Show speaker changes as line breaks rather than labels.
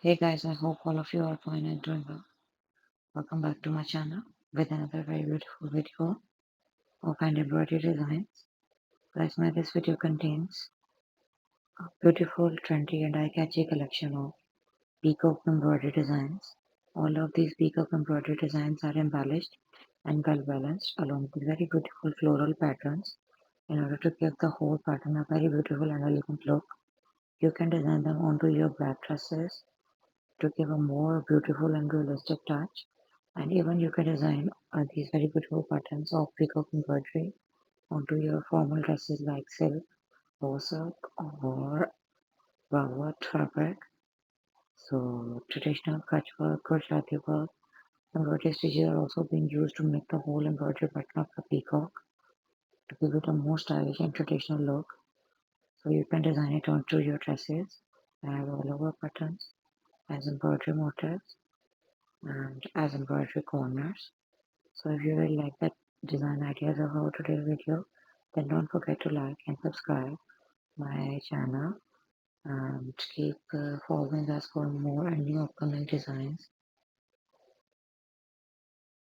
Hey guys, I hope all of you are fine and doing well. Welcome back to my channel with another very beautiful video of hand embroidery designs. Guys, this video contains a beautiful, trendy and eye-catchy collection of peacock embroidery designs. All of these peacock embroidery designs are embellished and well balanced along with very beautiful floral patterns in order to give the whole pattern a very beautiful and elegant look. You can design them onto your black dresses to give a more beautiful and realistic touch. And even you can design these very beautiful patterns of peacock embroidery onto your formal dresses like silk, or silk, or velvet fabric. So traditional patchwork, crochet work, embroidery stitches are also being used to make the whole embroidery pattern of the peacock to give it a more stylish and traditional look. So you can design it onto your dresses and have all over patterns as embroidery motifs and as embroidery corners. So if you really like that design ideas of our today's video, then don't forget to like and subscribe my channel and keep following us for more and new upcoming designs